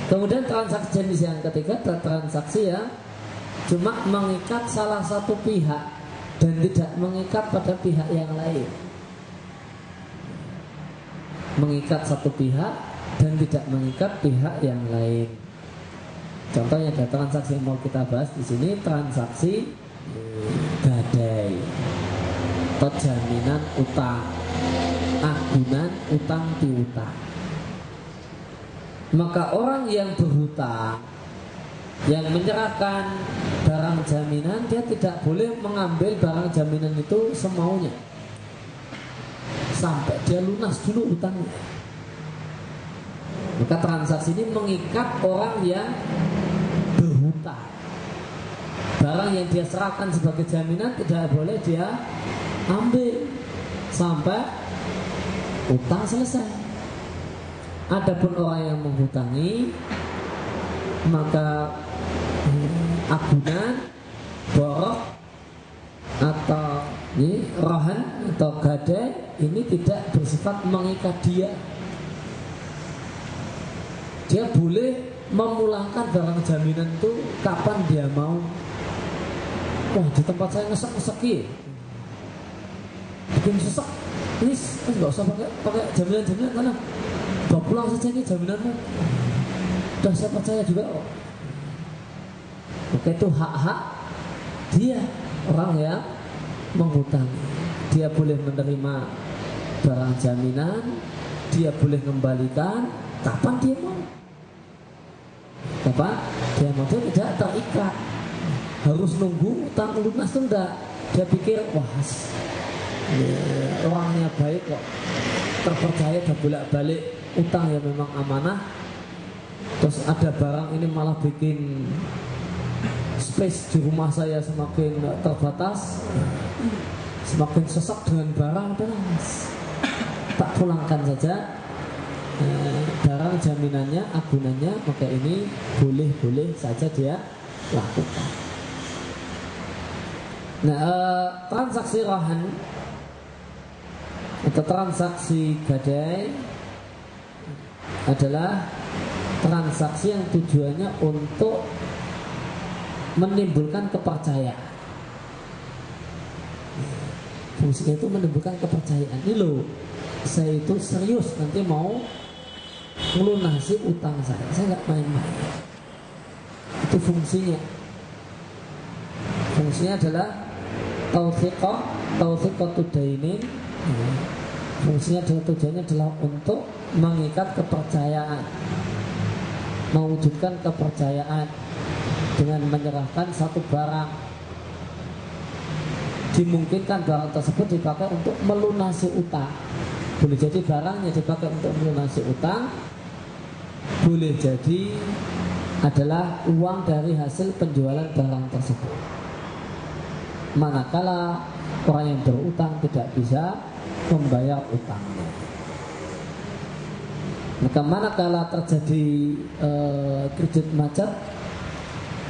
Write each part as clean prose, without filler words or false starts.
Kemudian transaksi jenis yang ketiga adalah transaksi yang cuma mengikat salah satu pihak dan tidak mengikat pada pihak yang lain. Mengikat satu pihak dan tidak mengikat pihak yang lain. Contohnya ada transaksi yang mau kita bahas di sini, transaksi gadai atau jaminan utang, agunan utang piutang. Maka orang yang berhutang, yang menyerahkan barang jaminan, dia tidak boleh mengambil barang jaminan itu semaunya sampai dia lunas dulu utangnya. Maka transaksi ini mengikat orang yang berhutang. Barang yang dia serahkan sebagai jaminan tidak boleh dia ambil sampai utang selesai. Adapun orang yang menghutangi, maka agunan, borok atau rohan atau gadai ini tidak bersifat mengikat dia. Dia boleh memulangkan barang jaminan itu kapan dia mau. Wah, di tempat saya ngesek-ngeseki, bikin sesek, ini nggak usah pakai jaminan karena bawa pulang saja ini jaminanmu. Udah saya percaya juga. Maka itu hak-hak dia, orang yang menghutangi. Dia boleh menerima barang jaminan, dia boleh kembalikan kapan dia mau. Kapan dia mau, dia tidak terikat harus nunggu utang lunas itu enggak. Dia pikir wah orangnya baik kok, terpercaya, dah bolak-balik utang yang memang amanah. Terus ada barang ini malah bikin space di rumah saya semakin terbatas, semakin sesak dengan barang. Tak pulangkan saja barang jaminannya, agunannya, maka ini boleh-boleh saja dia lakukan. Nah, transaksi rahan atau transaksi gadai adalah transaksi yang tujuannya untuk menimbulkan kepercayaan. Fungsinya itu menimbulkan kepercayaan. Ini loh, saya itu serius nanti mau melunasi utang saya nggak main-main. Itu fungsinya. Fungsinya adalah taufiqatu dainin. Fungsinya adalah tujuannya adalah untuk mengikat kepercayaan, mewujudkan kepercayaan dengan menyerahkan satu barang. Dimungkinkan barang tersebut dipakai untuk melunasi utang. Boleh jadi barangnya dipakai untuk melunasi utang, boleh jadi adalah uang dari hasil penjualan barang tersebut. Manakala orang yang berutang tidak bisa membayar utangnya, maka manakala terjadi kredit macet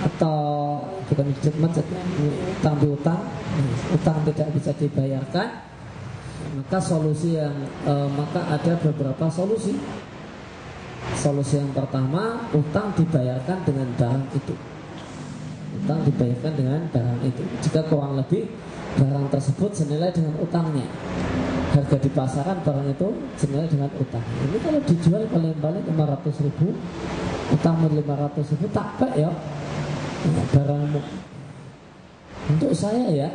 atau bukan kredit macet, utang piutang, utang tidak bisa dibayarkan, maka solusi yang maka ada beberapa solusi. Solusi yang pertama, utang dibayarkan dengan barang itu. Utang dibayarkan dengan barang itu. Jika kurang lebih barang tersebut senilai dengan utangnya, harga di pasaran barang itu senilai dengan utang. Ini kalau dijual paling-paling 500.000, utangmu 500.000, tak ya barangmu untuk saya ya.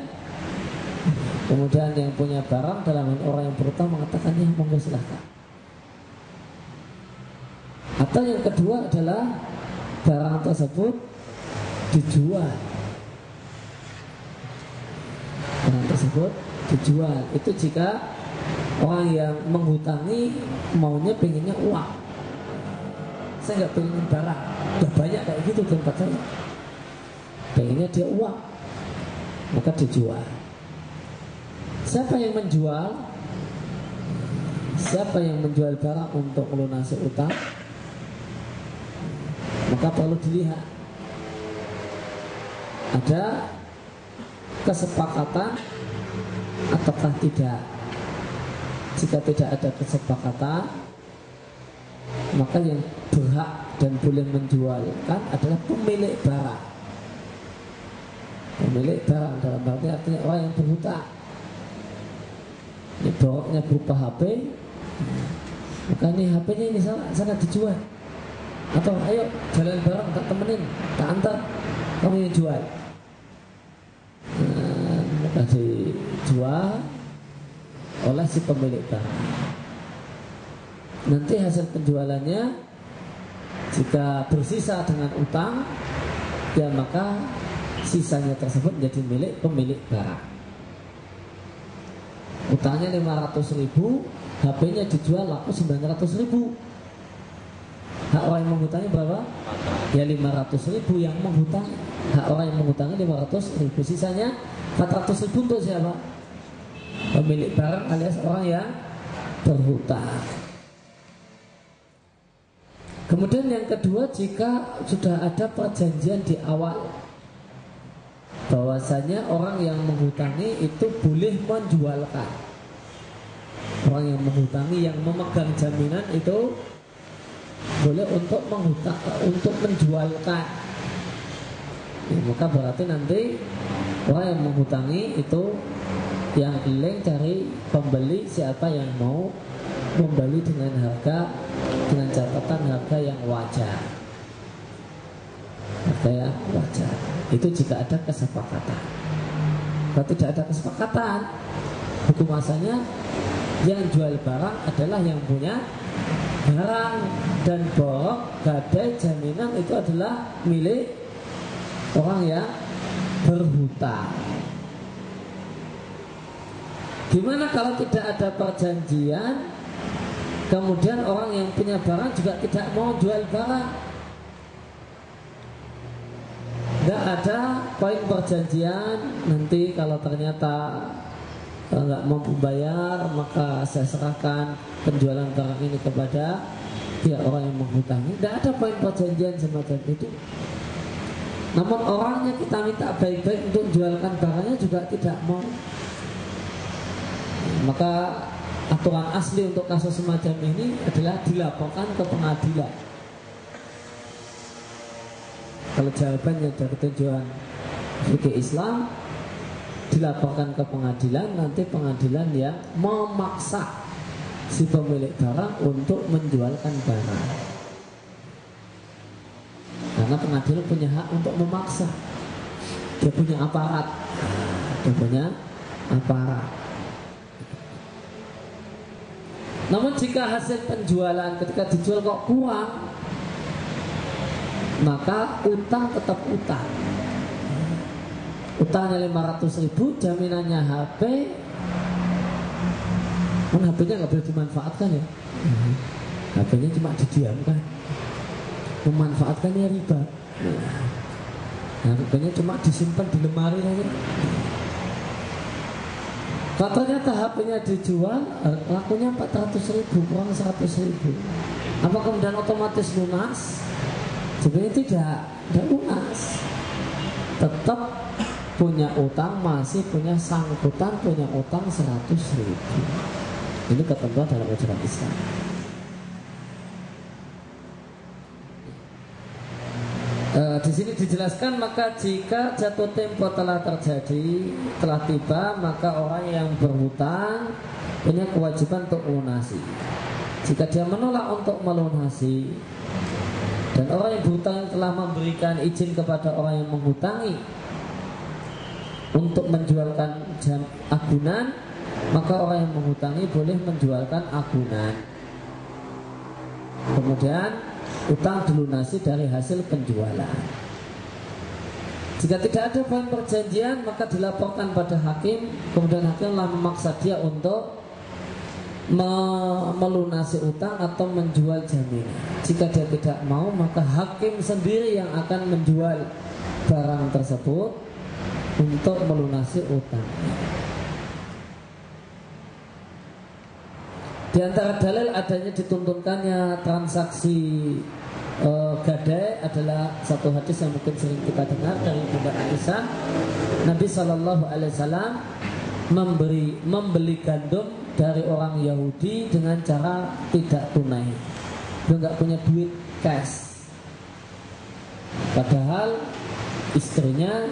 Kemudian yang punya barang dalam orang yang berutang mengatakan ya monggo silahkan. Atau yang kedua adalah barang tersebut dijual. Barang tersebut dijual. Itu jika orang yang menghutangi maunya pengennya uang. Saya nggak pengen barang. Udah banyak kayak gitu tempat saya. Pengennya dia uang, maka dijual. Siapa yang menjual? Siapa yang menjual barang untuk melunasi utang? Maka perlu dilihat ada kesepakatan ataukah tidak. Jika tidak ada kesepakatan, maka yang berhak dan boleh menjualkan adalah pemilik barang. Pemilik barang dalam arti artinya orang yang berhutang. Ini boroknya berupa HP, maka ini HP-nya ini sana dijual. Atau ayo jalan bareng, tak temenin, tak antar, kamu yang jual. Maka dijual oleh si pemilik barang. Nanti hasil penjualannya jika bersisa dengan utang, ya maka sisanya tersebut menjadi milik pemilik barang. Utangnya 500.000, HP-nya dijual laku 900.000. Hak orang yang menghutangnya berapa? Ya 500.000 yang menghutang. Hak orang yang menghutangnya 500.000. Sisanya 400.000 untuk siapa? Pemilik barang alias orang yang berhutang. Kemudian yang kedua, jika sudah ada perjanjian di awal bahwasanya orang yang menghutangi itu boleh menjualkan. Orang yang menghutangi, yang memegang jaminan itu boleh untuk menjualkan. Ya, maka berarti nanti orang yang menghutangi itu yang keliling cari pembeli siapa yang mau membeli dengan harga, dengan catatan harga yang wajar. Harga yang wajar. Itu jika ada kesepakatan. Kalau tidak ada kesepakatan, hukum asalnya yang jual barang adalah yang punya barang, dan borok, gadai, jaminan itu adalah milik orang yang berhutang. Gimana kalau tidak ada perjanjian, kemudian orang yang punya barang juga tidak mau jual barang? Tidak ada poin perjanjian. Nanti kalau ternyata nggak mampu bayar, maka saya serahkan penjualan barang ini kepada pihak orang yang menghutangi. Tidak ada poin perjanjian semacam itu. Namun orangnya kita minta baik-baik untuk jualkan barangnya juga tidak mau. Maka aturan asli untuk kasus semacam ini adalah dilaporkan ke pengadilan. Kalau jawabannya dari tujuan fikih Islam, dilaporkan ke pengadilan, nanti pengadilan yang memaksa si pemilik barang untuk menjualkan barang. Karena pengadilan punya hak untuk memaksa. Dia punya aparat. Namun jika hasil penjualan ketika dijual kok kurang, maka utang tetap utang. Utangnya 500.000, jaminannya HP. Kan HP-nya nggak boleh dimanfaatkan ya. HP-nya cuma didiamkan. Memanfaatkannya riba. Nah, HP-nya cuma disimpan di lemari saja. Kalau ternyata HP-nya dijual, lakunya 400.000, kurang 100.000. Apa kemudian otomatis lunas? Sebenarnya tidak lunas. Tetap punya utang, masih punya sangkutan, punya utang 100.000. Ini ketentuan dalam ajaran Islam. Di sini dijelaskan, maka jika jatuh tempo telah terjadi, telah tiba, maka orang yang berhutang punya kewajiban untuk melunasi. Jika dia menolak untuk melunasi, dan orang yang berhutang telah memberikan izin kepada orang yang menghutangi untuk menjualkan agunan, maka orang yang menghutangi boleh menjualkan agunan. Kemudian utang dilunasi dari hasil penjualan. Jika tidak ada poin perjanjian, maka dilaporkan pada hakim. Kemudian hakim telah memaksa dia untuk melunasi utang atau menjual jaminan. Jika dia tidak mau, maka hakim sendiri yang akan menjual barang tersebut untuk melunasi utang. Di antara dalil adanya dituntunkannya transaksi gadai adalah satu hadis yang mungkin sering kita dengar dari Bunda Aisyah. Nabi SAW membeli gandum dari orang Yahudi dengan cara tidak tunai. Dia nggak punya duit cash. Padahal istrinya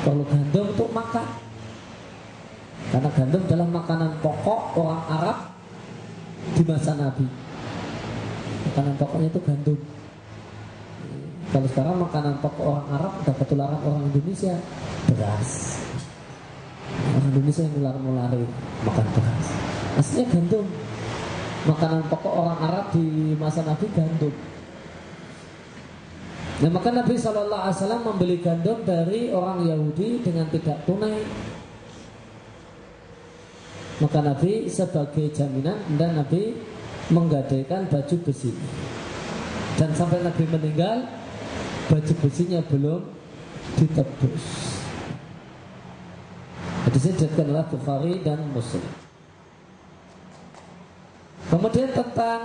perlu gandum untuk makan, karena gandum adalah makanan pokok orang Arab di masa Nabi. Makanan pokoknya itu gandum. Kalau sekarang makanan pokok orang Arab udah ketularan orang Indonesia, beras. Orang Indonesia yang nular-nulari makan beras. Aslinya gandum. Makanan pokok orang Arab di masa Nabi gandum. Nah, maka Nabi SAW membeli gandum dari orang Yahudi dengan tidak tunai. Maka Nabi sebagai jaminan, dan Nabi menggadaikan baju besi. Dan sampai Nabi meninggal, baju besinya belum ditebus. Hadisnya diriwayatkan oleh Bukhari dan Muslim. Kemudian tentang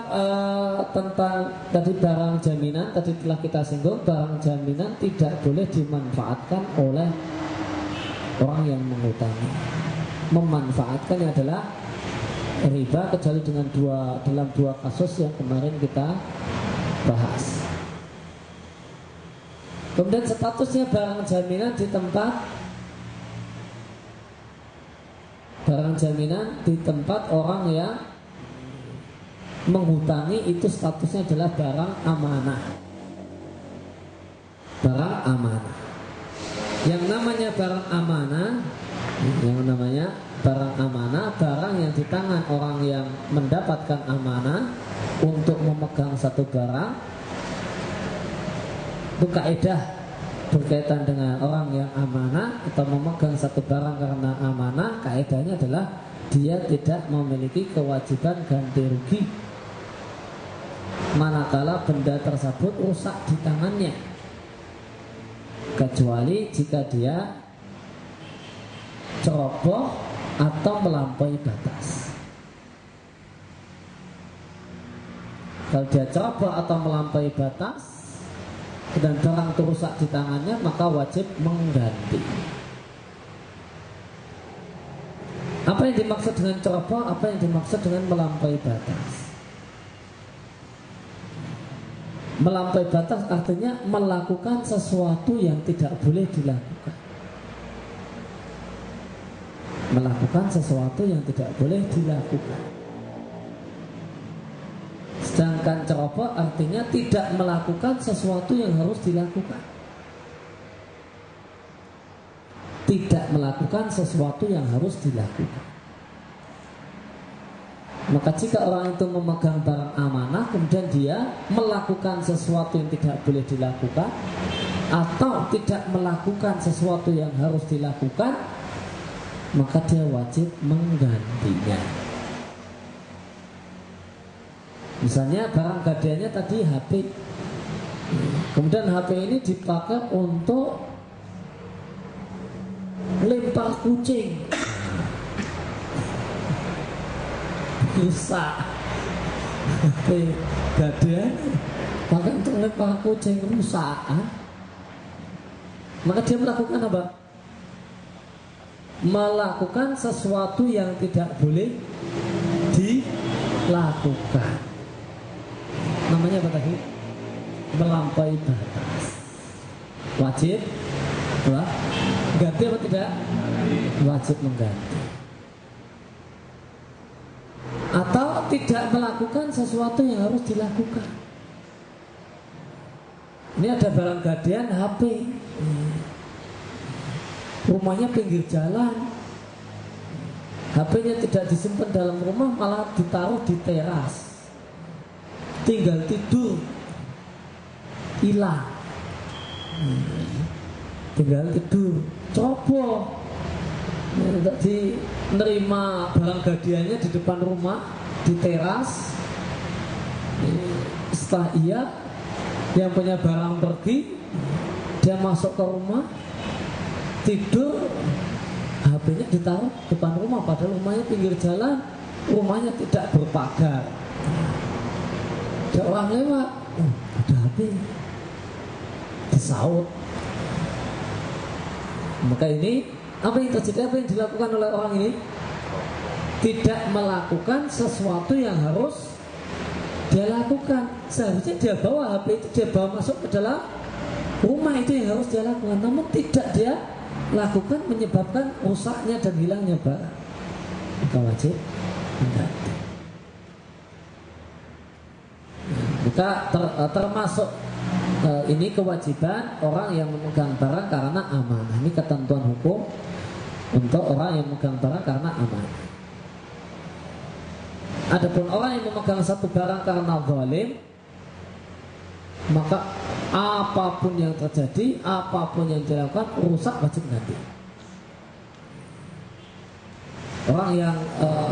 tadi barang jaminan, tadi telah kita singgung, barang jaminan tidak boleh dimanfaatkan oleh orang yang mengutangi. Memanfaatkannya adalah riba, kecuali dengan dalam dua kasus yang kemarin kita bahas. Kemudian statusnya barang jaminan di tempat, barang jaminan di tempat orang yang menghutangi itu statusnya adalah barang amanah. Barang amanah. Yang namanya barang amanah, barang yang di tangan orang yang mendapatkan amanah untuk memegang satu barang. Itu kaidah berkaitan dengan orang yang amanah atau memegang satu barang karena amanah. Kaidahnya adalah dia tidak memiliki kewajiban ganti rugi manakala benda tersebut rusak di tangannya, kecuali jika dia ceroboh atau melampaui batas. Kalau dia ceroboh atau melampaui batas dan barang itu rusak di tangannya, maka wajib mengganti. Apa yang dimaksud dengan ceroboh? Apa yang dimaksud dengan melampaui batas? Melampaui batas artinya melakukan sesuatu yang tidak boleh dilakukan. Melakukan sesuatu yang tidak boleh dilakukan. Sedangkan ceroboh artinya tidak melakukan sesuatu yang harus dilakukan. Tidak melakukan sesuatu yang harus dilakukan. Maka jika orang itu memegang barang amanah, kemudian dia melakukan sesuatu yang tidak boleh dilakukan, atau tidak melakukan sesuatu yang harus dilakukan, maka dia wajib menggantinya. Misalnya barang gadaiannya tadi HP, kemudian HP ini dipakai untuk lempar kucing, rusak. HP gadaian pakai untuk lempar kucing, rusak. Maka dia melakukan apa? Melakukan sesuatu yang tidak boleh dilakukan. Namanya apa tadi? Melampaui batas. Wajib ganti apa tidak? Wajib mengganti. Atau tidak melakukan sesuatu yang harus dilakukan. Ini ada barang gadaian HP, rumahnya pinggir jalan, HP-nya tidak disimpan dalam rumah, malah ditaruh di teras, tinggal tidur, hilang. Tinggal tidur, coba tadi menerima barang gadaiannya di depan rumah, di teras. Setelah yang punya barang pergi, dia masuk ke rumah, tidur, HP-nya ditaruh depan rumah, padahal rumahnya pinggir jalan, rumahnya tidak berpagar. Ada orang lewat, ada HP, disaut. Maka ini apa yang terjadi, apa yang dilakukan oleh orang ini? Tidak melakukan sesuatu yang harus dia lakukan. Seharusnya dia bawa HP itu, dia bawa masuk ke dalam rumah itu yang harus dia lakukan, namun tidak dia lakukan menyebabkan rusaknya dan hilangnya barang, maka wajib mengganti. Maka termasuk ini kewajiban orang yang memegang barang karena amanah. Ini ketentuan hukum untuk orang yang memegang barang karena amanah. Adapun orang yang memegang satu barang karena zalim, maka apapun yang terjadi, apapun yang dilakukan, rusak wajib ganti. Orang yang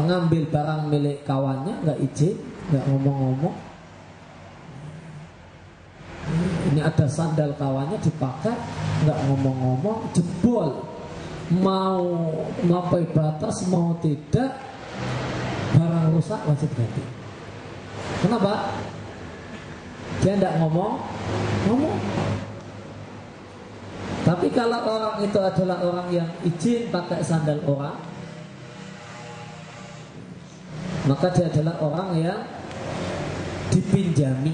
ngambil barang milik kawannya nggak izin, nggak ngomong-ngomong. Ini ada sandal kawannya dipakai, nggak ngomong-ngomong, jebol, mau sampai batas mau tidak, barang rusak wajib ganti. Kenapa? Dia tidak ngomong. Tapi kalau orang itu adalah orang yang izin pakai sandal orang, maka dia adalah orang yang dipinjami.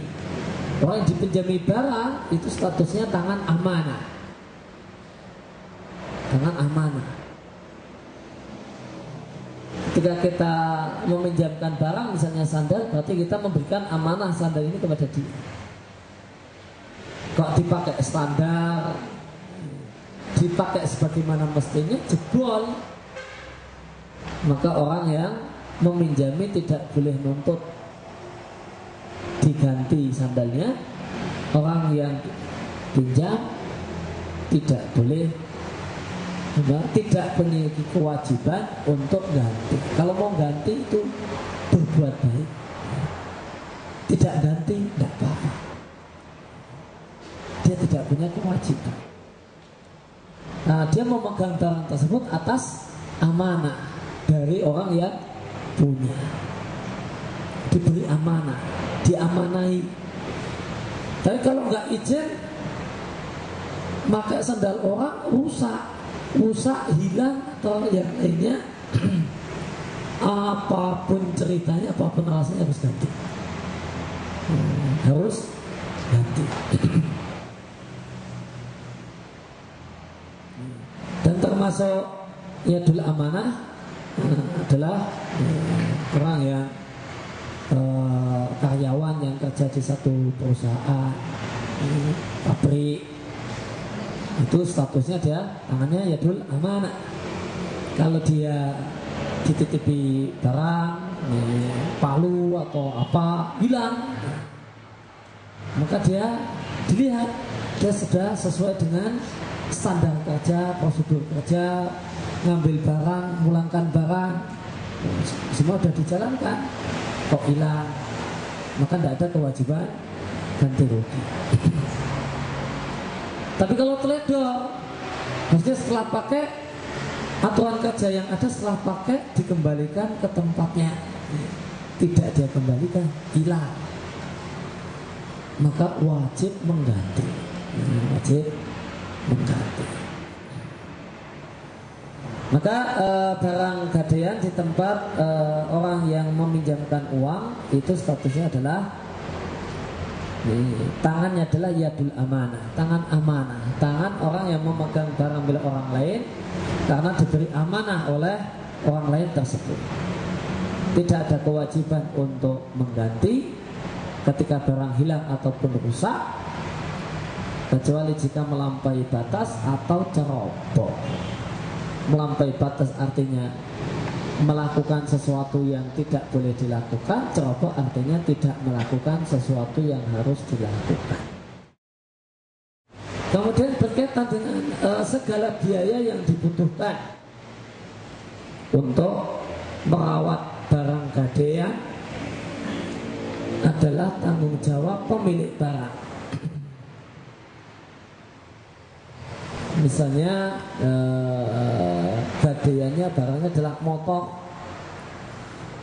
Orang yang dipinjami barang itu statusnya tangan amanah. Tangan amanah. Ketika kita meminjamkan barang, misalnya sandal, berarti kita memberikan amanah sandal ini kepada dia. Kok dipakai standar, dipakai sebagaimana mestinya, jebol, maka orang yang meminjami tidak boleh nuntut diganti sandalnya. Orang yang pinjam tidak boleh, tidak memiliki kewajiban untuk ganti. Kalau mau ganti itu berbuat baik, tidak ganti tidak apa-apa. Dia tidak punya kewajiban. Nah, dia memegang barang tersebut atas amanah dari orang yang punya. Diberi amanah, diamanahi. Tapi kalau nggak izin, pakai sandal orang rusak, hilang atau yang lainnya, apapun ceritanya, apapun alasannya harus ganti. Harus ganti. Dan termasuk yadul amanah adalah orang yang karyawan yang kerja di satu perusahaan, pabrik, itu statusnya dia tangannya yadul amanah. Kalau dia dititipi barang, palu atau apa hilang, maka dia dilihat dia sudah sesuai dengan standar kerja, prosedur kerja, ngambil barang, mulangkan barang, semua sudah dijalankan. Kok hilang, maka tidak ada kewajiban ganti rugi. Tapi kalau teledor, maksudnya setelah pakai, aturan kerja yang ada setelah pakai dikembalikan ke tempatnya, tidak dia kembalikan, hilang, maka wajib mengganti. Wajib mengganti. Maka barang gadaian di tempat orang yang meminjamkan uang itu statusnya adalah tangannya adalah yadul amanah, tangan amanah, tangan orang yang memegang barang milik orang lain karena diberi amanah oleh orang lain tersebut. Tidak ada kewajiban untuk mengganti ketika barang hilang ataupun rusak, kecuali jika melampaui batas atau ceroboh. Melampaui batas artinya melakukan sesuatu yang tidak boleh dilakukan. Ceroboh artinya tidak melakukan sesuatu yang harus dilakukan. Kemudian berkaitan dengan segala biaya yang dibutuhkan untuk merawat barang gadaian adalah tanggung jawab pemilik barang. Misalnya gadaiannya barangnya adalah motor,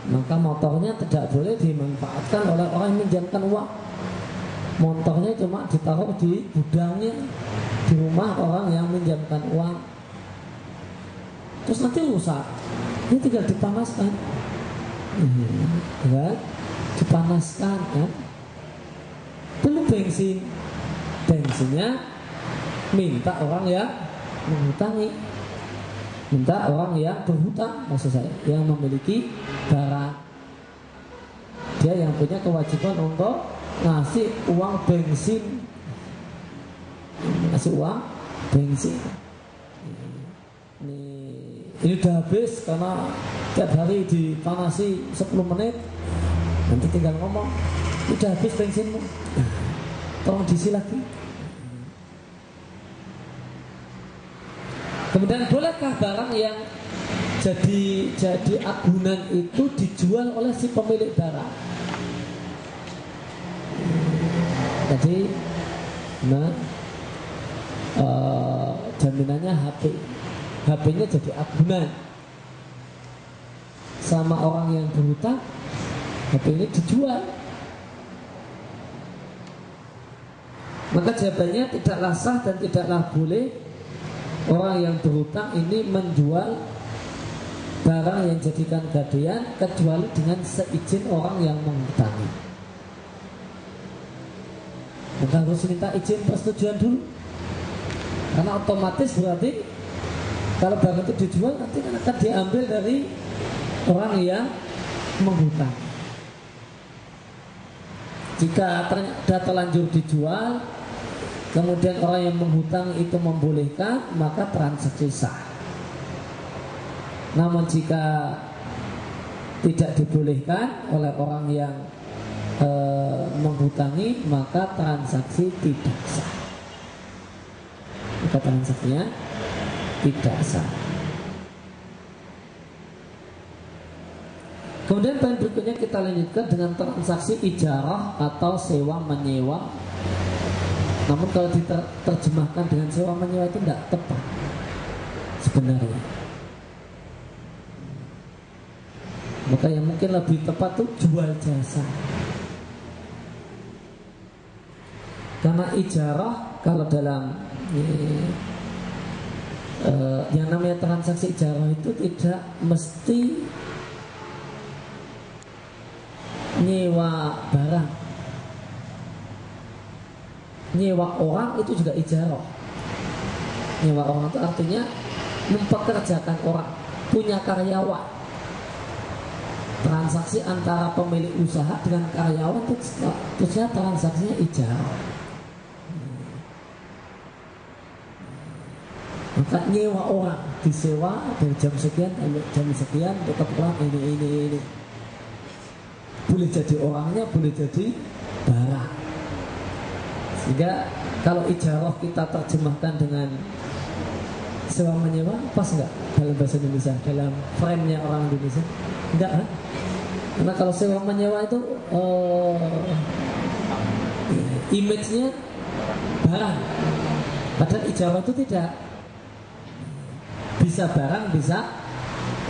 maka motornya tidak boleh dimanfaatkan oleh orang yang minjamkan uang. Motornya cuma ditaruh di gudangnya di rumah orang yang minjamkan uang, terus nanti rusak, ini tinggal dipanaskan, ya, dipanaskan, kan? Belum bensinnya minta orang yang menghutangi, minta orang yang berhutang, maksud saya, yang memiliki barang. Dia yang punya kewajiban untuk ngasih uang bensin, ngasih uang bensin. Ini udah habis karena tiap hari dipanasi 10 menit. Nanti tinggal ngomong, udah habis bensinmu, tolong diisi lagi. Kemudian bolehkah barang yang jadi agunan itu dijual oleh si pemilik barang? Jadi jaminannya HP-nya jadi agunan sama orang yang berhutang, HP ini dijual. Maka jawabannya tidaklah sah dan tidaklah boleh orang yang berhutang ini menjual barang yang jadikan gadaian kecuali dengan seizin orang yang menghutangi. Maka harus minta izin persetujuan dulu, karena otomatis berarti kalau barang itu dijual nanti akan diambil dari orang yang menghutang. Jika ternyata terlanjur dijual, kemudian orang yang menghutang itu membolehkan, maka transaksi sah. Namun jika tidak dibolehkan oleh orang yang menghutangi, maka transaksi tidak sah. Maka transaksinya tidak sah. Kemudian poin berikutnya kita lanjutkan dengan transaksi ijarah atau sewa menyewa. Namun kalau diterjemahkan dengan sewa menyewa itu tidak tepat sebenarnya. Maka yang mungkin lebih tepat itu jual jasa. Karena ijarah kalau dalam yang namanya transaksi ijarah itu tidak mesti nyewa barang. Nyewa orang itu juga ijarah. Nyewa orang itu artinya mempekerjakan orang, punya karyawan. Transaksi antara pemilik usaha dengan karyawan itu statusnya transaksinya ijarah. Maka nyewa orang, disewa dari jam sekian sampai jam sekian untuk keperluan ini. Boleh jadi orangnya, boleh jadi barang. Sehingga kalau ijarah kita terjemahkan dengan sewa menyewa, pas enggak dalam bahasa Indonesia, dalam frame-nya orang Indonesia? Enggak kan? Karena kalau sewa menyewa itu image-nya barang. Padahal ijarah itu tidak. Bisa barang, bisa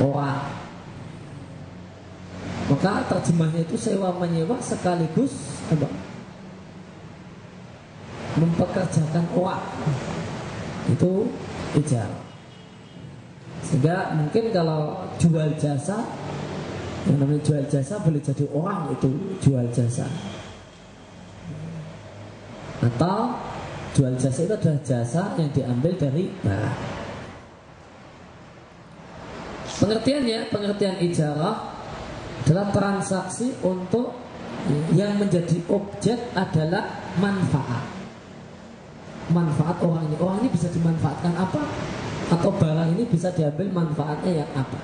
orang. Maka terjemahnya itu sewa menyewa sekaligus apa? Mempekerjakan orang. Itu ijarah. Sehingga mungkin kalau jual jasa, yang namanya jual jasa boleh jadi orang itu jual jasa. Atau jual jasa itu adalah jasa yang diambil dari barang. Pengertian ijarah adalah transaksi untuk yang menjadi objek adalah manfaat. Manfaat orang ini. Orang ini bisa dimanfaatkan apa? Atau barang ini bisa diambil manfaatnya yang apa?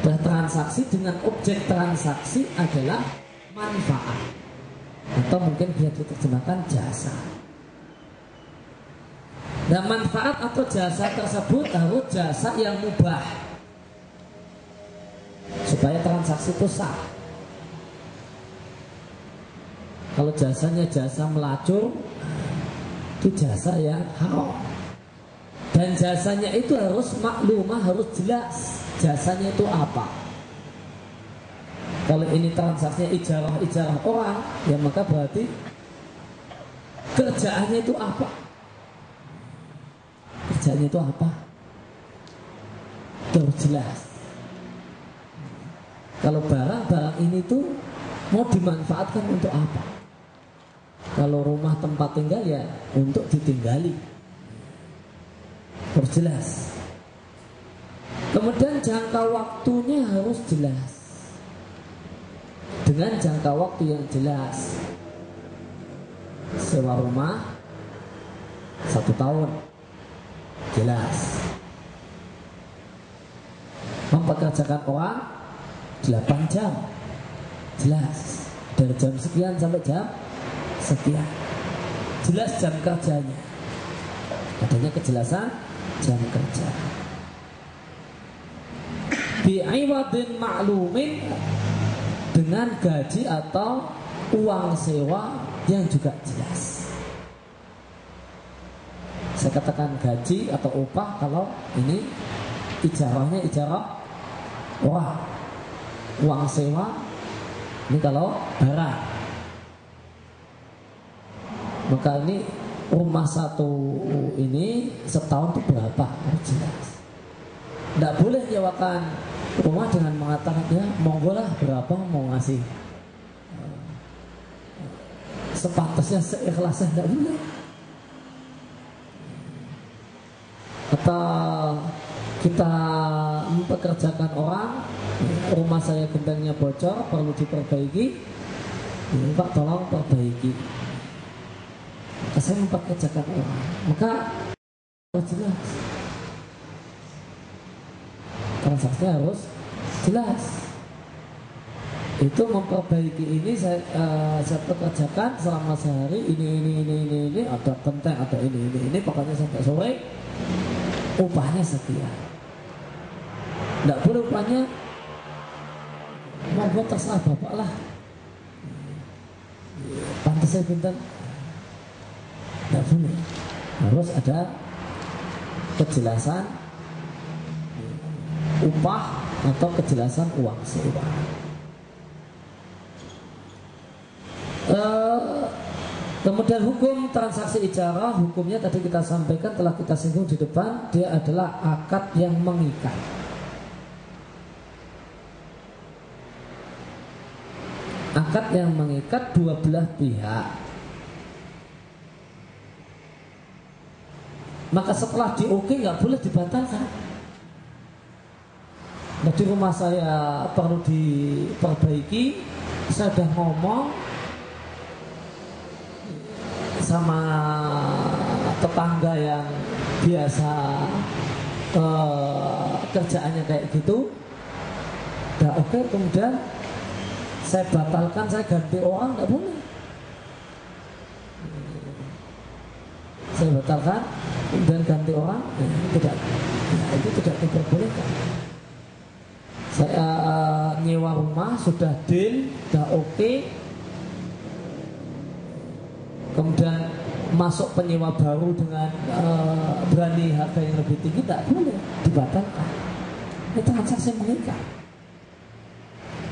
Dan transaksi dengan objek transaksi adalah manfaat. Atau mungkin bisa diterjemahkan jasa. Dan manfaat atau jasa tersebut harus jasa yang mubah supaya transaksi itu sah. Kalau jasanya jasa melacur, itu jasa yang haram. Dan jasanya itu harus maklumah, harus jelas jasanya itu apa. Kalau ini transaksinya ijarah orang, ya maka berarti kerjaannya itu apa? Kerjanya itu apa? Itu jelas. Kalau barang ini tuh mau dimanfaatkan untuk apa? Kalau rumah tempat tinggal ya untuk ditinggali, harus jelas. Kemudian jangka waktunya harus jelas, dengan jangka waktu yang jelas. Sewa rumah 1 tahun, jelas. Mempekerjakan orang 8 jam, jelas. Dari jam sekian sampai jam sekian, jelas jam kerjanya, adanya kejelasan jam kerja. Bi'iwadin ma'lumin, dengan gaji atau uang sewa yang juga jelas. Saya katakan gaji atau upah kalau ini ijarahnya ijarah orang, uang sewa ini kalau barang. Maka ini rumah satu ini setahun itu berapa, harus jelas. Tidak boleh nyewakan rumah dengan mengatakan ya monggo lah berapa mau ngasih, sepantasnya seikhlasnya, tidak boleh. Atau kita mempekerjakan orang, rumah saya gentengnya bocor perlu diperbaiki, ya, Pak tolong perbaiki. Maka saya mempekerjakan orang, maka harus jelas, transaksinya harus jelas. Itu memperbaiki ini saya pekerjakan selama sehari, ini ada genteng, ada ini pokoknya sampai sore upahnya sekian. Tidak boleh upahnya mau buat terserah bapak lah, pantasnya pintar. Tidak boleh, harus ada kejelasan upah atau kejelasan uang sewa. Kemudian hukum transaksi ijarah, hukumnya tadi kita sampaikan, telah kita singgung di depan, dia adalah akad yang mengikat. Akad yang mengikat dua belah pihak. Maka setelah di oke nggak boleh dibatalkan. Nah, di rumah saya perlu diperbaiki, saya sudah ngomong sama tetangga yang biasa kerjaannya kayak gitu, udah oke, kemudian saya batalkan, saya ganti orang, nggak boleh. Saya batalkan kemudian ganti orang, tidak, itu tidak diperbolehkan. Saya nyewa rumah sudah deal, sudah oke, kemudian masuk penyewa baru dengan berani harga yang lebih tinggi, tidak boleh dibatalkan. Ini transaksi mengikat.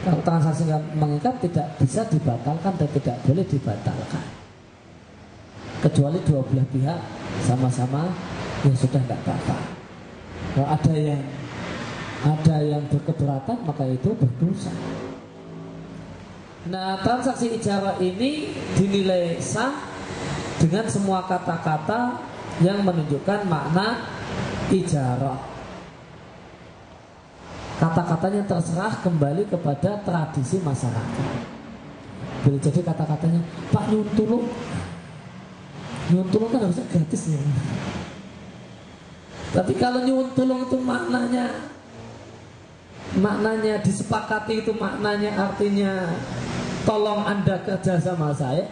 Kalau transaksi mengikat tidak bisa dibatalkan dan tidak boleh dibatalkan, kecuali dua belah pihak sama-sama yang sudah tidak apa-apa. Kalau ada yang berkeberatan, maka itu berdosa. Nah, transaksi ijarah ini dinilai sah dengan semua kata-kata yang menunjukkan makna ijarah. Kata-katanya terserah kembali kepada tradisi masyarakat. Boleh jadi kata-katanya, Pak nyuntulung kan harusnya gratis ya. Tapi kalau nyuntulung itu maknanya disepakati, itu maknanya artinya tolong Anda kerja sama saya,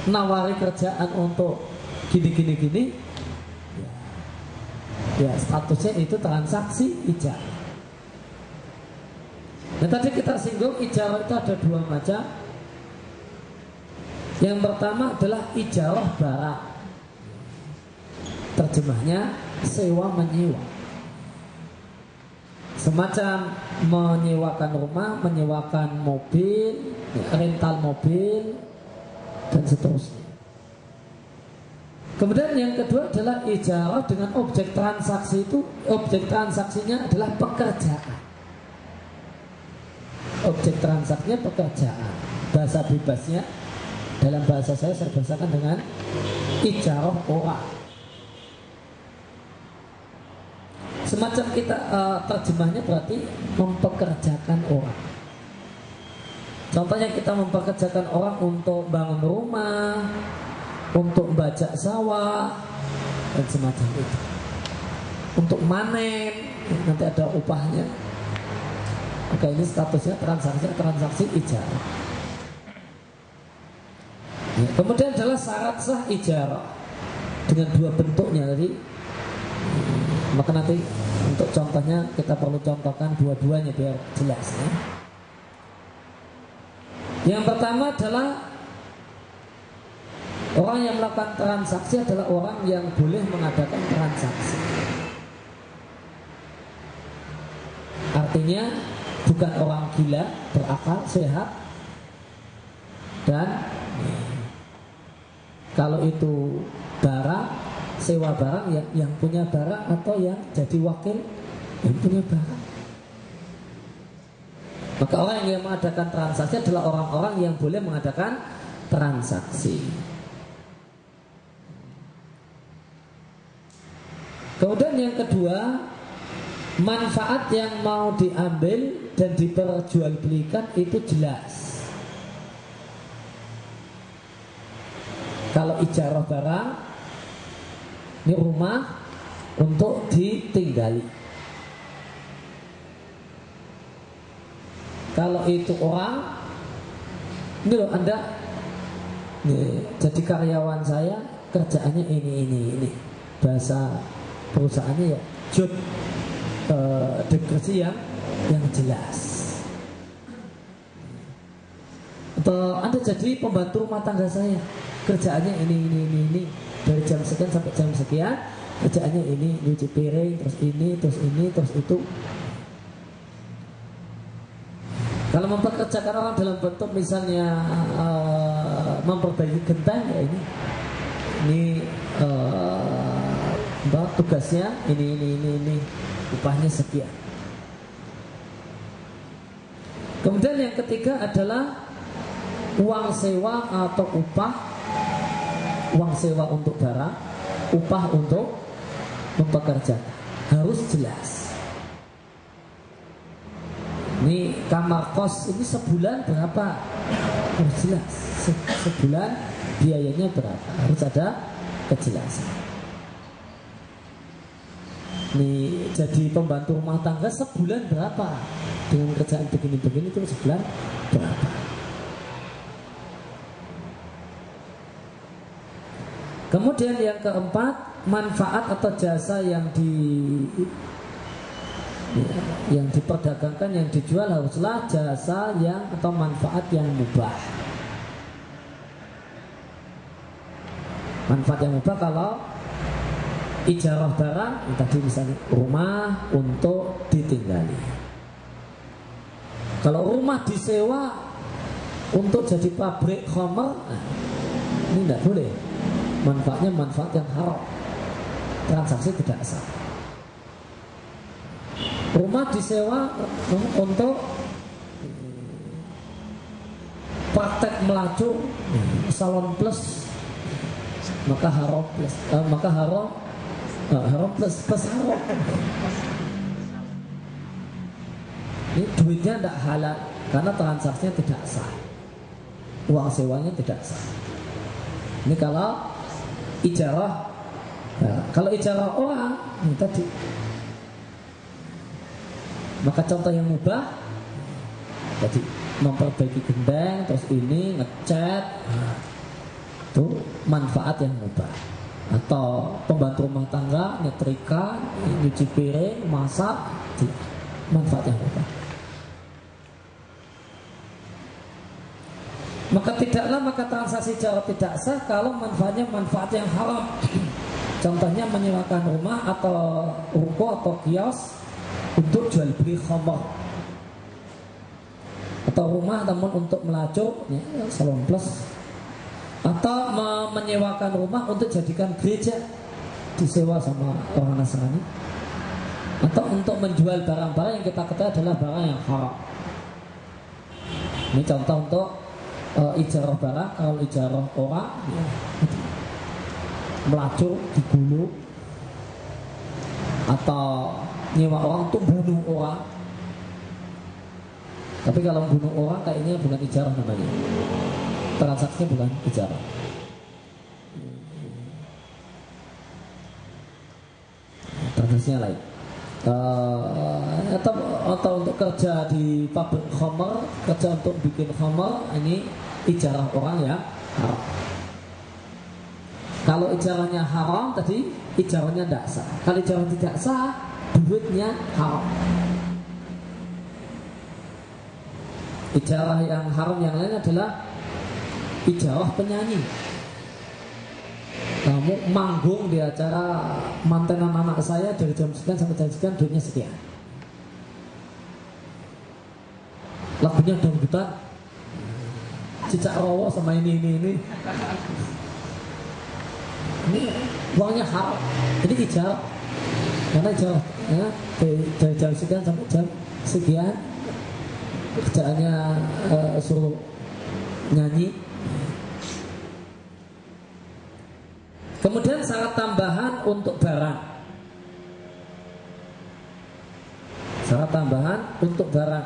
nawari kerjaan untuk gini ya statusnya itu transaksi ijarah. Nah, tadi kita singgung ijarah itu ada dua macam. Yang pertama adalah ijarah barang, terjemahnya sewa menyewa, semacam menyewakan rumah, menyewakan mobil, rental mobil, dan seterusnya. Kemudian yang kedua adalah ijarah dengan objek transaksi, itu objek transaksinya adalah pekerjaan. Objek transaksinya pekerjaan, bahasa bebasnya dalam bahasa saya bahasakan dengan ijarah orang. Semacam kita terjemahnya berarti mempekerjakan orang. Contohnya kita mempekerjakan orang untuk bangun rumah, untuk membajak sawah, dan semacam itu. Untuk manen, nanti ada upahnya. Maka ini statusnya transaksi ijarah. Ya, kemudian adalah syarat sah ijarah dengan dua bentuknya tadi. Maka nanti untuk contohnya kita perlu contohkan dua-duanya biar jelas ya. Yang pertama adalah orang yang melakukan transaksi adalah orang yang boleh mengadakan transaksi. Artinya bukan orang gila, berakal, sehat. Dan kalau itu barang, sewa barang yang punya barang atau yang jadi wakil yang punya barang. Maka orang yang mengadakan transaksi adalah orang-orang yang boleh mengadakan transaksi. Kemudian yang kedua, manfaat yang mau diambil dan diperjualbelikan itu jelas. Kalau ijarah barang, ini rumah untuk ditinggali. Kalau itu orang, ini loh Anda jadi karyawan saya, kerjaannya ini. Bahasa perusahaannya ya job deskripsi yang jelas. Atau Anda jadi pembantu rumah tangga saya, kerjaannya ini. Dari jam sekian sampai jam sekian, kerjaannya ini, nyuci piring, terus ini, terus itu. Kalau mempekerjakan orang dalam bentuk misalnya memperbaiki genteng ya ini tugasnya ini upahnya sekian. Kemudian yang ketiga adalah uang sewa atau upah. Uang sewa untuk barang, upah untuk mempekerjakan, harus jelas. Ini kamar kos ini sebulan berapa? Harus jelas. Sebulan biayanya berapa? Harus ada kejelasan. Ini jadi pembantu rumah tangga sebulan berapa? Dengan kerjaan begini-begini itu sebulan berapa? Kemudian yang keempat, manfaat atau jasa yang diperdagangkan, yang dijual haruslah jasa yang atau manfaat yang mubah. Manfaat yang mubah kalau ijarah barang tadi misalnya rumah untuk ditinggali. Kalau rumah disewa untuk jadi pabrik khamr, ini tidak boleh. Manfaatnya manfaat yang haram, transaksi tidak sah. Rumah disewa untuk praktek melacur, salon plus, maka haram plus, haram plus haram. Ini duitnya tidak halal karena transaksinya tidak sah, uang sewanya tidak sah. Ini kalau ijarah. Kalau ijarah orang ini tadi, maka contoh yang mubah jadi memperbaiki gendeng, terus ini ngecat, itu manfaat yang mubah. Atau pembantu rumah tangga nyetrika, nyuci piring, masak, manfaat yang mubah. Maka transaksi ijarah tidak sah kalau manfaatnya manfaat yang haram. Contohnya menyewakan rumah atau ruko atau kios untuk jual beli khamr, atau rumah namun untuk melacur ya, salon plus, atau menyewakan rumah untuk jadikan gereja disewa sama orang Nasrani, atau untuk menjual barang-barang yang kita ketahui adalah barang yang haram. Ini contoh untuk ijarah barang. Kalau ijarah orang ya, melacur, digulung, atau nyewa orang untuk bunuh orang. Tapi kalau bunuh orang kayaknya bukan ijarah namanya, transaksinya bukan ijarah. Transaksinya lain. Atau untuk kerja di pabrik khamar, kerja untuk bikin khamar, ini ijarah orang ya haram. Kalau ijarahnya haram tadi, ijarahnya tidak sah. Kalau ijarah tidak sah, duitnya haram. Ijarah yang haram yang lain adalah ijarah penyanyi. Kamu manggung di acara mantenan anak saya dari jam sekian sampai jam sekian, duitnya sekian. Lagunya dangdutan, cicak rowo sama ini. Ini uangnya haram. Ini ijarah. Karena ijarah ya, dari jam sekian sampai jam sekian, kerjaannya suruh nyanyi. Kemudian syarat tambahan untuk barang. Syarat tambahan untuk barang.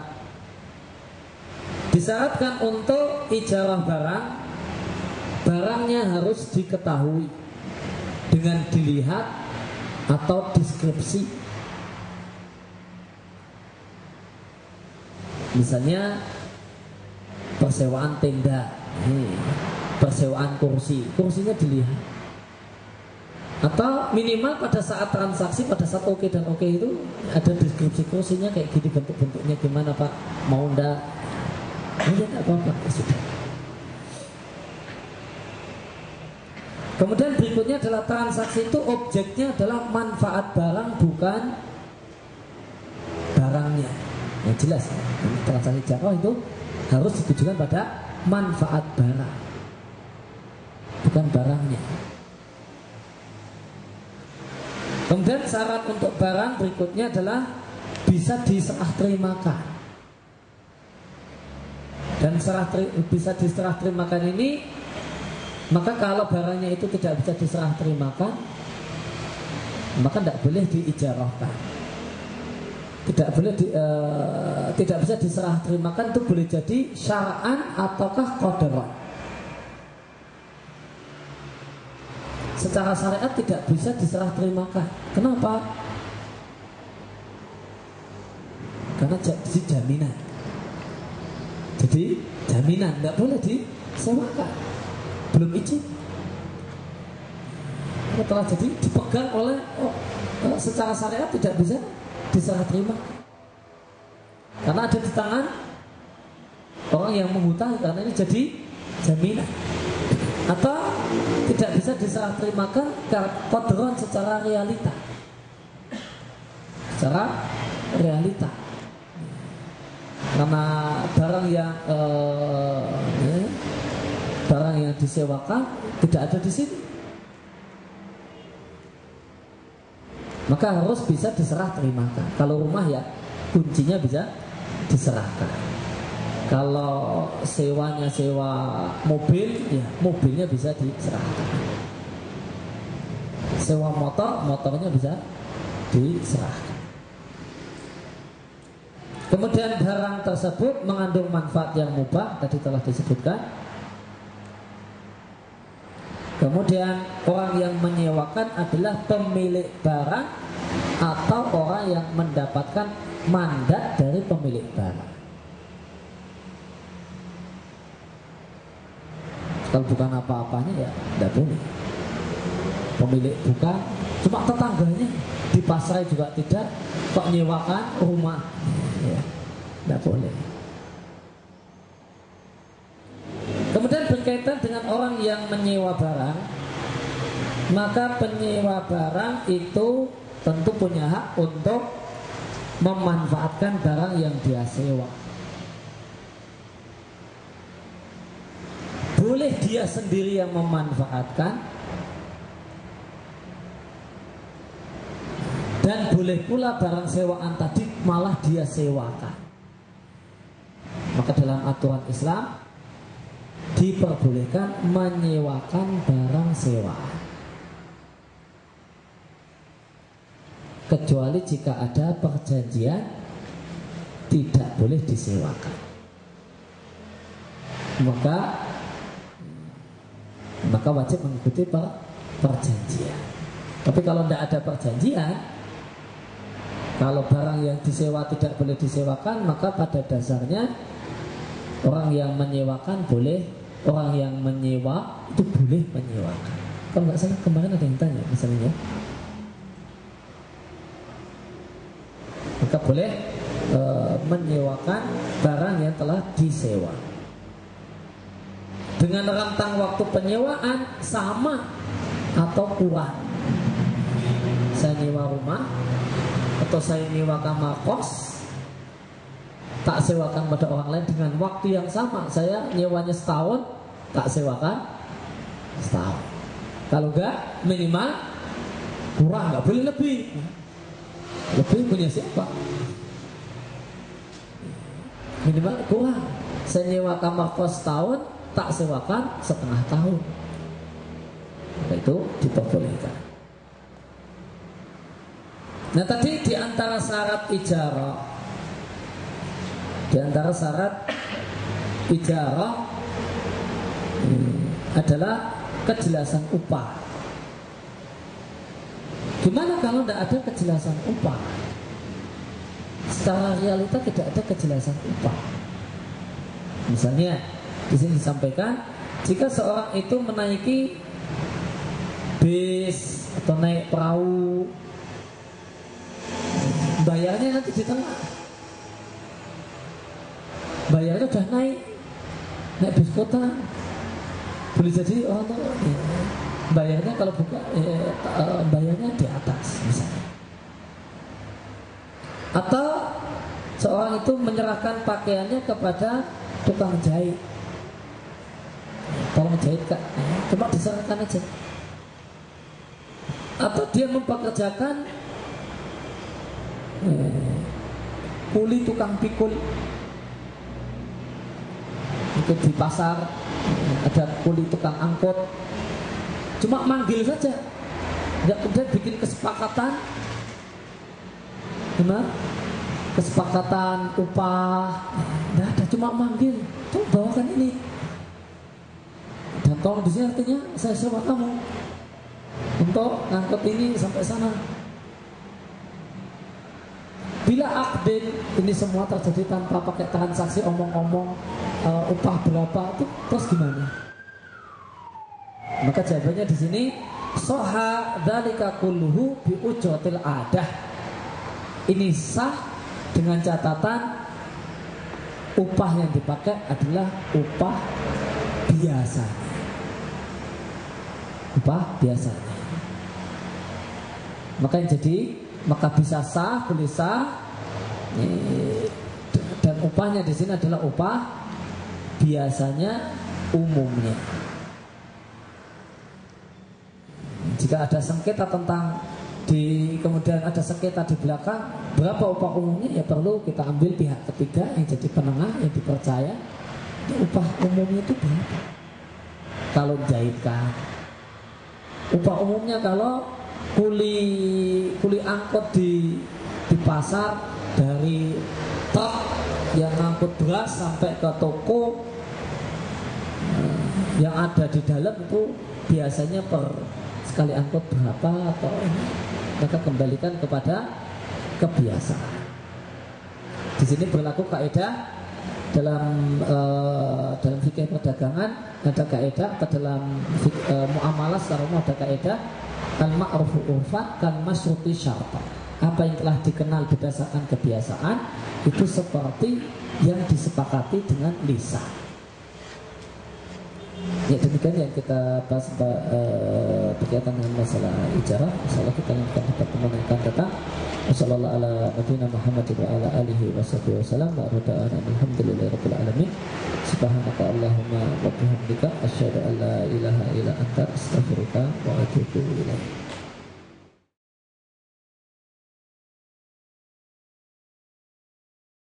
Disyaratkan untuk ijarah barang, barangnya harus diketahui dengan dilihat atau deskripsi. Misalnya persewaan tenda, persewaan kursi, kursinya dilihat. Atau minimal pada saat transaksi, pada saat oke dan oke itu ada deskripsi kursinya kayak gini, bentuk-bentuknya gimana Pak, mau ndak? Ya tidak apa-apa, ya sudah. Kemudian berikutnya adalah transaksi itu objeknya adalah manfaat barang, bukan barangnya. Ya jelas, transaksi ijarah itu harus ditujukan pada manfaat barang, bukan barangnya. Kemudian syarat untuk barang berikutnya adalah bisa diserah terimakan. Dan bisa diserah terimakan ini, maka kalau barangnya itu tidak bisa diserah terimakan, maka tidak boleh diijarahkan. Tidak bisa diserah terimakan itu boleh jadi syara'an ataukah qadaran. Secara syariat tidak bisa diserah terimakan. Kenapa? Karena jadi jaminan. Jadi jaminan tidak boleh disewakan. Belum izin. Telah jadi dipegang oleh secara syariat tidak bisa diserah terima. Karena ada di tangan orang yang menghutang, karena ini jadi jaminan. Atau tidak bisa diserah terimakan qadran secara realita. Secara realita. Karena barang yang disewakan tidak ada di sini, maka harus bisa diserah terimakan. Kalau rumah ya kuncinya bisa diserahkan. Kalau sewanya sewa mobil, ya mobilnya bisa diserahkan. Sewa motor, motornya bisa diserahkan. Kemudian barang tersebut mengandung manfaat yang mubah, tadi telah disebutkan. Kemudian orang yang menyewakan adalah pemilik barang atau orang yang mendapatkan mandat dari pemilik barang. Kalau bukan apa-apanya ya tidak boleh. Pemilik bukan, cuma tetangganya di pasar juga tidak, kok nyewakan rumah, ya tidak boleh. Kemudian berkaitan dengan orang yang menyewa barang, maka penyewa barang itu tentu punya hak untuk memanfaatkan barang yang dia sewa. Boleh dia sendiri yang memanfaatkan, dan boleh pula barang sewaan tadi malah dia sewakan. Maka dalam aturan Islam, diperbolehkan menyewakan barang sewaan, kecuali jika ada perjanjian tidak boleh disewakan, maka wajib mengikuti perjanjian. Tapi kalau tidak ada perjanjian, kalau barang yang disewa tidak boleh disewakan, maka pada dasarnya orang yang menyewakan boleh, orang yang menyewa itu boleh menyewakan. Kalau nggak salah kemarin ada yang tanya misalnya, maka boleh menyewakan barang yang telah disewa dengan rentang waktu penyewaan sama atau kurang. Saya nyewa rumah atau saya nyewa kamar kos, tak sewakan pada orang lain dengan waktu yang sama. Saya nyewanya setahun, tak sewakan setahun. Kalau enggak, minimal kurang, enggak boleh lebih. Lebih punya siapa? Minimal kurang. Saya nyewa kamar kos setahun, tak sewakan setengah tahun. Maka itu diperbolehkan. Nah tadi di antara syarat ijarah, adalah kejelasan upah. Gimana kalau tidak ada kejelasan upah? Secara realita tidak ada kejelasan upah. Misalnya di sini disampaikan, jika seorang itu menaiki bis atau naik perahu, bayarnya nanti di tengah. Bayarnya udah naik bis kota, boleh jadi orang tuh bayarnya kalau buka bayarnya di atas misalnya. Atau seorang itu menyerahkan pakaiannya kepada tukang jahit, tolong jahit kak, cuma diserahkan aja. Atau dia mempekerjakan kuli tukang pikul. Itu di pasar ada kuli tukang angkut, cuma manggil saja, nggak kemudian bikin kesepakatan, kesepakatan upah, nggak ada, cuma manggil, tuh bawakan ini, dan tolong di sini artinya saya sewa kamu untuk ngangkut ini sampai sana. Bila akdin, ini semua terjadi tanpa pakai transaksi omong-omong, upah berapa itu terus gimana? Maka jawabannya di sini soha dzalika kulluhu bi ujratil adah. Ini sah dengan catatan upah yang dipakai adalah upah biasanya. Upah biasanya. Maka bisa sah, boleh sah, dan upahnya di sini adalah upah biasanya umumnya. Jika ada sengketa kemudian ada sengketa di belakang berapa upah umumnya, ya perlu kita ambil pihak ketiga yang jadi penengah yang dipercaya. Upah umumnya itu berapa? Kalau jahitkan, upah umumnya kalau kuli angkut di pasar, dari truk yang ngangkut beras sampai ke toko yang ada di dalam itu biasanya per sekali angkut berapa, atau mereka kembalikan kepada kebiasaan. Di sini berlaku kaidah dalam fikih perdagangan, ada kaidah, atau dalam muamalah secara umum ada kaidah al-ma'rufu urfan kan masyruti syartan. Apa yang telah dikenal berdasarkan kebiasaan itu seperti yang disepakati dengan lisan. Ya demikian yang kita bahas berkaitan dengan masalah ijarah. Insyaallah kita lanjutkan di pertemuan yang akan datang. Wassallallahu ala nabiyina Muhammad wa ala alihi wasallam wa alhamdulillahirabbil alamin. Subhanaka Allahumma wa bihamdika asyhadu an la ilaha illa anta astaghfiruka wa atubu ilaik.